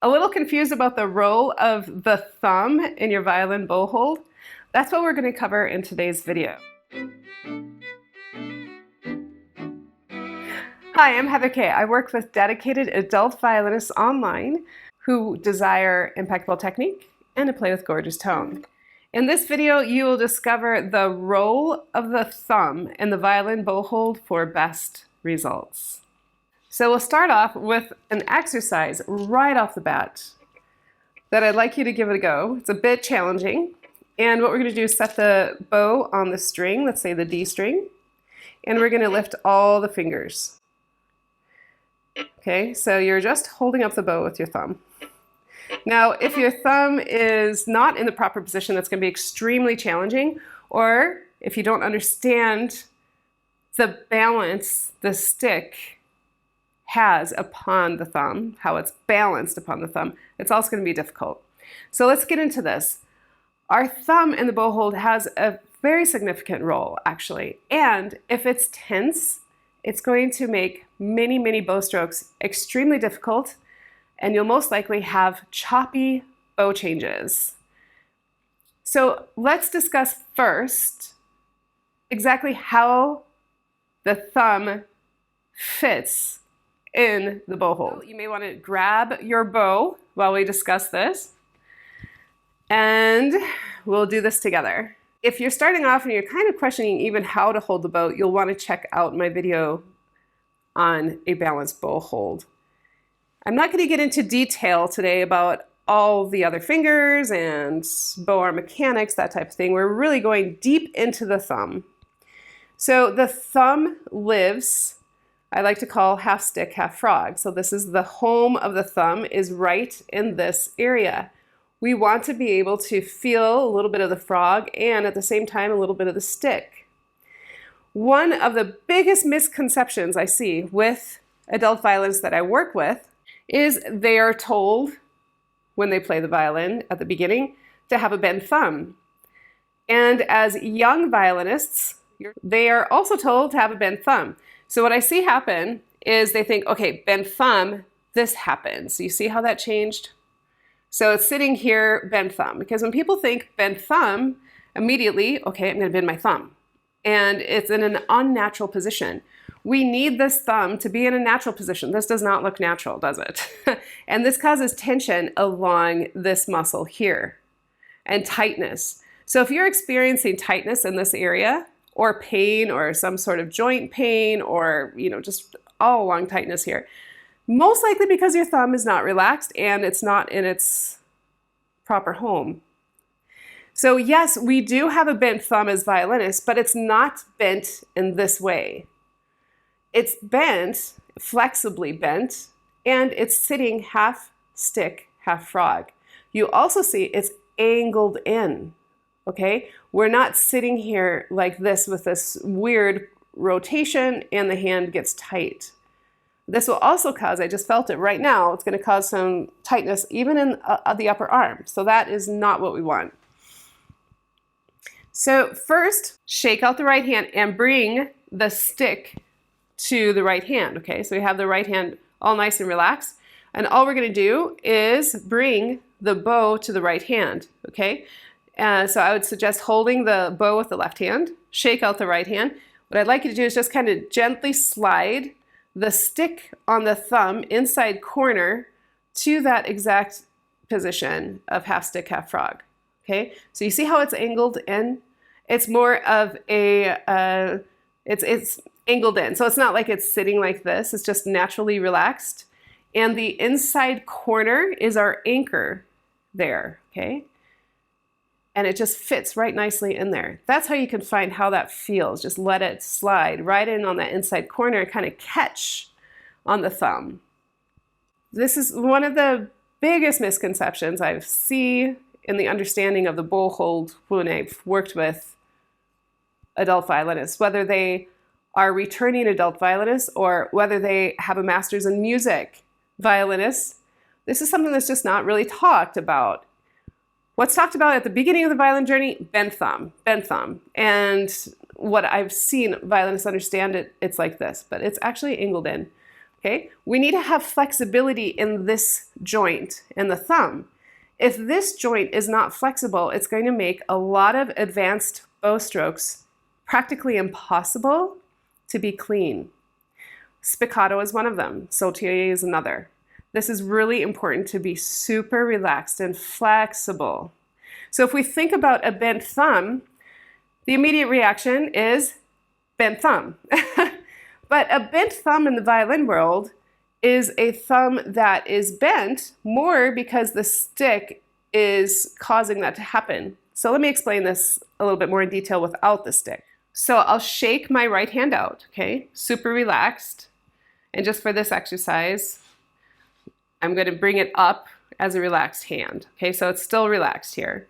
A little confused about the role of the thumb in your violin bow hold? That's what we're going to cover in today's video. Hi, I'm Heather Kaye. I work with dedicated adult violinists online who desire impeccable technique and to play with gorgeous tone. In this video, you will discover the role of the thumb in the violin bow hold for best results. So we'll start off with an exercise right off the bat that I'd like you to give it a go. It's a bit challenging. And what we're going to do is set the bow on the string, let's say the D string, and we're going to lift all the fingers. Okay, so you're just holding up the bow with your thumb. Now, if your thumb is not in the proper position, that's going to be extremely challenging, or if you don't understand the balance the stick has upon the thumb, how it's balanced upon the thumb, it's also going to be difficult. So let's get into this. Our thumb in the bow hold has a very significant role, actually, and if it's tense, it's going to make many bow strokes extremely difficult, and you'll most likely have choppy bow changes. So let's discuss first exactly how the thumb fits in the bow hold. You may want to grab your bow while we discuss this, and we'll do this together. If you're starting off and you're kind of questioning even how to hold the bow, you'll want to check out my video on a balanced bow hold. I'm not going to get into detail today about all the other fingers and bow arm mechanics, that type of thing. We're really going deep into the thumb. So the thumb lives, I like to call half stick, half frog. So this is the home of the thumb, is right in this area. We want to be able to feel a little bit of the frog and at the same time a little bit of the stick. One of the biggest misconceptions I see with adult violinists that I work with is they are told when they play the violin at the beginning to have a bent thumb. And as young violinists, they are also told to have a bent thumb. So what I see happen is they think, okay, bent thumb, this happens. You see how that changed? So it's sitting here, bent thumb, because when people think bent thumb, immediately, okay, I'm going to bend my thumb. And it's in an unnatural position. We need this thumb to be in a natural position. This does not look natural, does it? And this causes tension along this muscle here and tightness. So if you're experiencing tightness in this area, or pain, or some sort of joint pain, or just all along tightness here, most likely because your thumb is not relaxed and it's not in its proper home. So yes, we do have a bent thumb as violinists, but it's not bent in this way. It's bent, flexibly bent, and it's sitting half stick, half frog. You also see it's angled in, okay? We're not sitting here like this with this weird rotation and the hand gets tight. This will also cause, I just felt it right now, it's going to cause some tightness even in the upper arm. So that is not what we want. So first, shake out the right hand and bring the stick to the right hand, okay? So we have the right hand all nice and relaxed. And all we're going to do is bring the bow to the right hand, okay? So I would suggest holding the bow with the left hand, shake out the right hand. What I'd like you to do is just kind of gently slide the stick on the thumb inside corner to that exact position of half stick, half frog, okay? So you see how it's angled in? It's more of a, it's angled in. So it's not like it's sitting like this, it's just naturally relaxed. And the inside corner is our anchor there, okay? And it just fits right nicely in there. That's how you can find how that feels. Just let it slide right in on that inside corner and kind of catch on the thumb. This is one of the biggest misconceptions I see in the understanding of the bow hold when I've worked with adult violinists, whether they are returning adult violinists or whether they have a master's in music violinists. This is something that's just not really talked about. What's talked about at the beginning of the violin journey? Bent thumb, bent thumb. And what I've seen violinists understand it, it's like this, but it's actually angled in. Okay? We need to have flexibility in this joint, in the thumb. If this joint is not flexible, it's going to make a lot of advanced bow strokes practically impossible to be clean. Spiccato is one of them. Sautillé is another. This is really important to be super relaxed and flexible. So if we think about a bent thumb, the immediate reaction is bent thumb. But a bent thumb in the violin world is a thumb that is bent more because the stick is causing that to happen. So let me explain this a little bit more in detail without the stick. So I'll shake my right hand out, okay? Super relaxed. And just for this exercise, I'm going to bring it up as a relaxed hand, okay? So it's still relaxed here.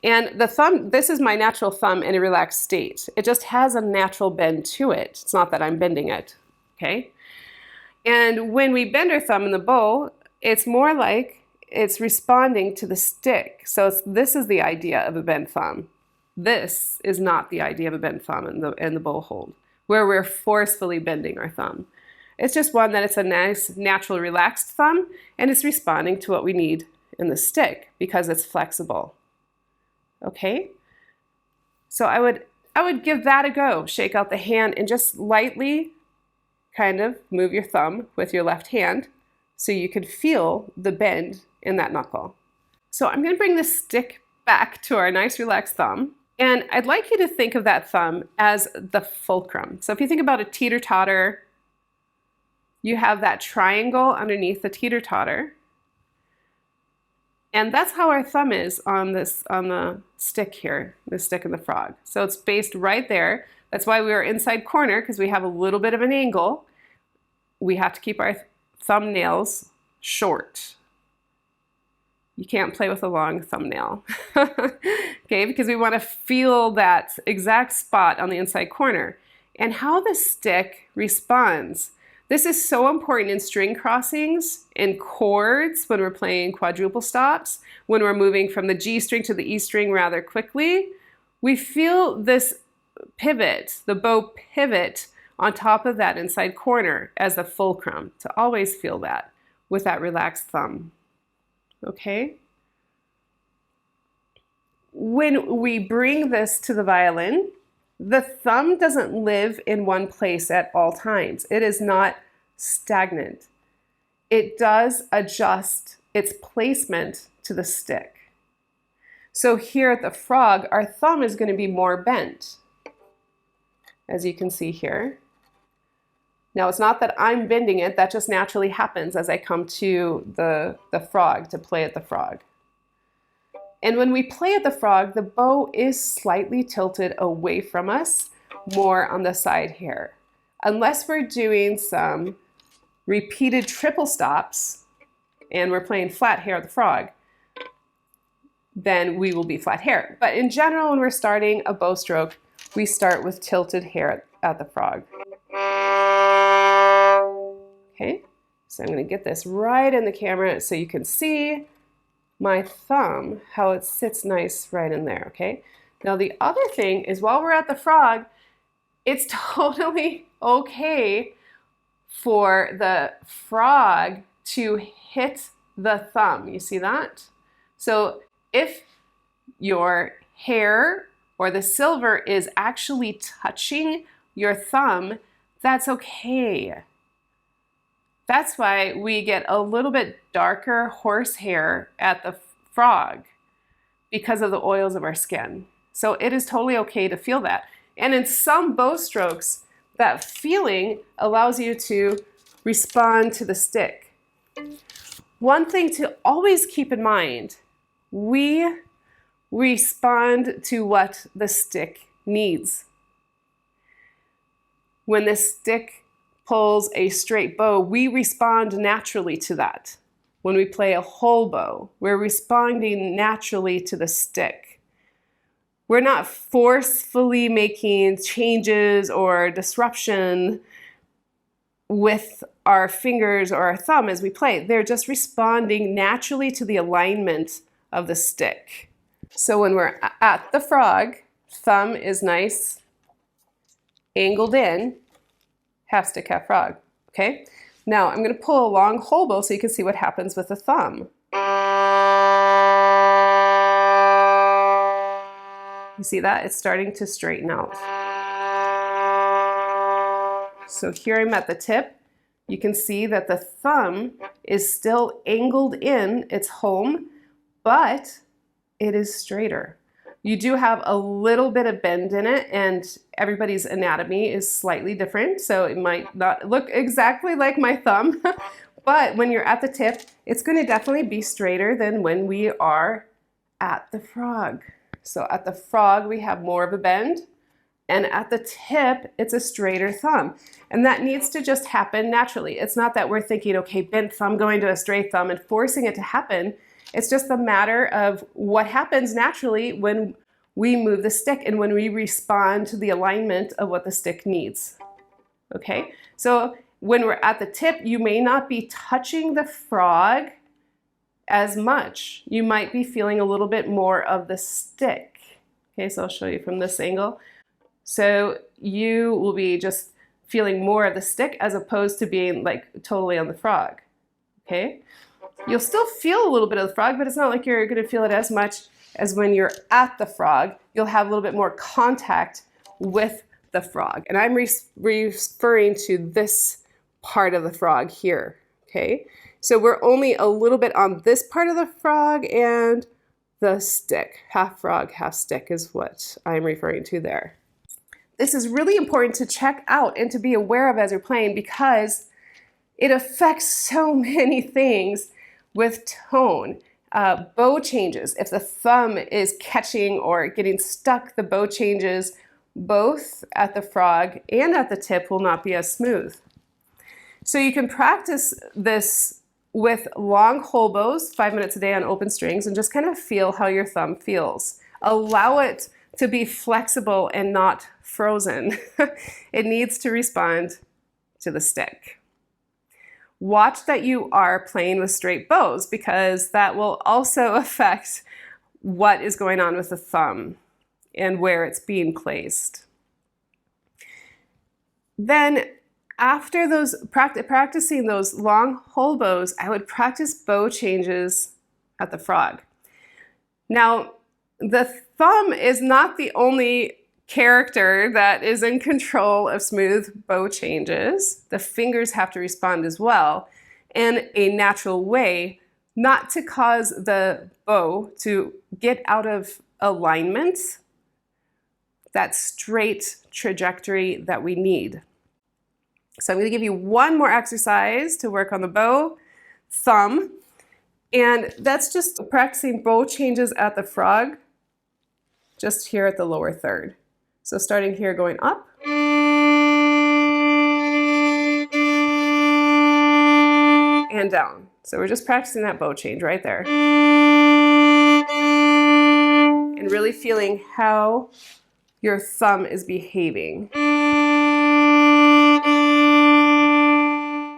And the thumb, this is my natural thumb in a relaxed state. It just has a natural bend to it. It's not that I'm bending it, okay? And when we bend our thumb in the bow, it's more like it's responding to the stick. So this is the idea of a bent thumb. This is not the idea of a bent thumb in the bow hold, where we're forcefully bending our thumb. It's just one that it's a nice, natural, relaxed thumb, and it's responding to what we need in the stick because it's flexible. Okay? So I would give that a go. Shake out the hand and just lightly kind of move your thumb with your left hand so you can feel the bend in that knuckle. So I'm going to bring the stick back to our nice relaxed thumb, and I'd like you to think of that thumb as the fulcrum. So if you think about a teeter-totter, you have that triangle underneath the teeter-totter, and that's how our thumb is on the stick here, the stick and the frog. So it's based right there. That's why we are inside corner, because we have a little bit of an angle. We have to keep our thumbnails short. You can't play with a long thumbnail, okay? Because we want to feel that exact spot on the inside corner. And how the stick responds. This is so important in string crossings, in chords, when we're playing quadruple stops, when we're moving from the G string to the E string rather quickly. We feel this pivot, the bow pivot on top of that inside corner as the fulcrum, to always feel that with that relaxed thumb. Okay? When we bring this to the violin, the thumb doesn't live in one place at all times. It is not stagnant. It does adjust its placement to the stick. So here at the frog, our thumb is going to be more bent, as you can see here. Now, it's not that I'm bending it, that just naturally happens as I come to the frog to play at the frog. And when we play at the frog, the bow is slightly tilted away from us, more on the side here. Unless we're doing some repeated triple stops and we're playing flat hair at the frog, then we will be flat hair. But in general, when we're starting a bow stroke, we start with tilted hair at the frog. Okay, so I'm going to get this right in the camera so you can see my thumb, how it sits nice right in there, okay? Now the other thing is, while we're at the frog, it's totally okay for the frog to hit the thumb. You see that? So if your hair or the silver is actually touching your thumb, that's okay. That's why we get a little bit darker horsehair at the frog, because of the oils of our skin. So it is totally okay to feel that. And in some bow strokes, that feeling allows you to respond to the stick. One thing to always keep in mind, we respond to what the stick needs. When the stick pulls a straight bow, we respond naturally to that. When we play a whole bow, we're responding naturally to the stick. We're not forcefully making changes or disruption with our fingers or our thumb as we play. They're just responding naturally to the alignment of the stick. So when we're at the frog, thumb is nice, angled in, half stick, half frog, okay? Now I'm going to pull a long whole bow so you can see what happens with the thumb. You see that? It's starting to straighten out. So here I'm at the tip. You can see that the thumb is still angled in its home, but it is straighter. You do have a little bit of bend in it, and everybody's anatomy is slightly different, so it might not look exactly like my thumb, but when you're at the tip, it's going to definitely be straighter than when we are at the frog. So at the frog, we have more of a bend, and at the tip, it's a straighter thumb. And that needs to just happen naturally. It's not that we're thinking, okay, bent thumb going to a straight thumb and forcing it to happen. It's just a matter of what happens naturally when we move the stick and when we respond to the alignment of what the stick needs. Okay, so when we're at the tip, you may not be touching the frog as much. You might be feeling a little bit more of the stick. Okay, so I'll show you from this angle. So you will be just feeling more of the stick as opposed to being like totally on the frog. Okay, you'll still feel a little bit of the frog, but it's not like you're going to feel it as much as when you're at the frog. You'll have a little bit more contact with the frog. And I'm referring to this part of the frog here. Okay, so we're only a little bit on this part of the frog and the stick. Half frog, half stick is what I'm referring to there. This is really important to check out and to be aware of as you're playing because it affects so many things with tone. Bow changes. If the thumb is catching or getting stuck, the bow changes both at the frog and at the tip will not be as smooth. So you can practice this with long whole bows, 5 minutes a day on open strings, and just kind of feel how your thumb feels. Allow it to be flexible and not frozen. It needs to respond to the stick. Watch that you are playing with straight bows because that will also affect what is going on with the thumb and where it's being placed. Then after those practicing those long whole bows, I would practice bow changes at the frog. Now, the thumb is not the only character that is in control of smooth bow changes. The fingers have to respond as well in a natural way, not to cause the bow to get out of alignment, that straight trajectory that we need. So I'm going to give you one more exercise to work on the bow thumb, and that's just practicing bow changes at the frog, just here at the lower third. So starting here, going up, and down. So we're just practicing that bow change right there. And really feeling how your thumb is behaving.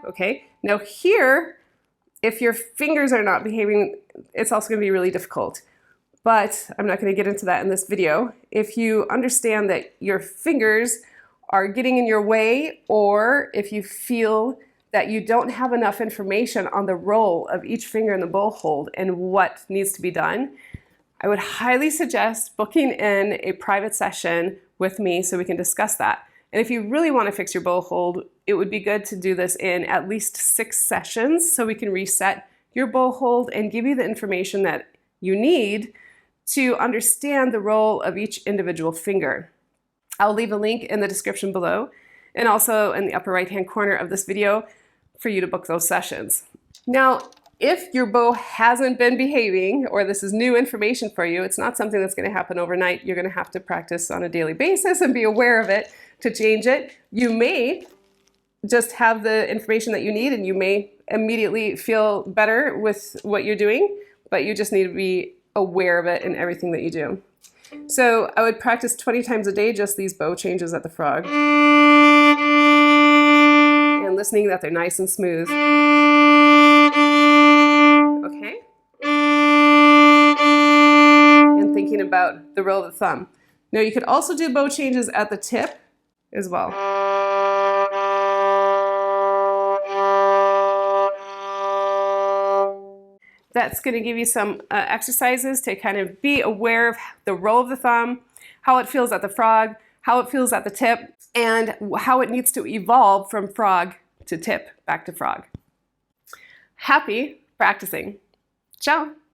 Okay, now here, if your fingers are not behaving, it's also going to be really difficult. But I'm not going to get into that in this video. If you understand that your fingers are getting in your way, or if you feel that you don't have enough information on the role of each finger in the bow hold and what needs to be done, I would highly suggest booking in a private session with me so we can discuss that. And if you really want to fix your bow hold, it would be good to do this in at least 6 sessions so we can reset your bow hold and give you the information that you need to understand the role of each individual finger. I'll leave a link in the description below and also in the upper right-hand corner of this video for you to book those sessions. Now, if your bow hasn't been behaving or this is new information for you, it's not something that's going to happen overnight. You're going to have to practice on a daily basis and be aware of it to change it. You may just have the information that you need and you may immediately feel better with what you're doing, but you just need to be aware of it in everything that you do. So I would practice 20 times a day just these bow changes at the frog. And listening that they're nice and smooth. Okay? And thinking about the roll of the thumb. Now you could also do bow changes at the tip as well. that's going to give you some exercises to kind of be aware of the role of the thumb, how it feels at the frog, how it feels at the tip, and how it needs to evolve from frog to tip back to frog. Happy practicing. Ciao.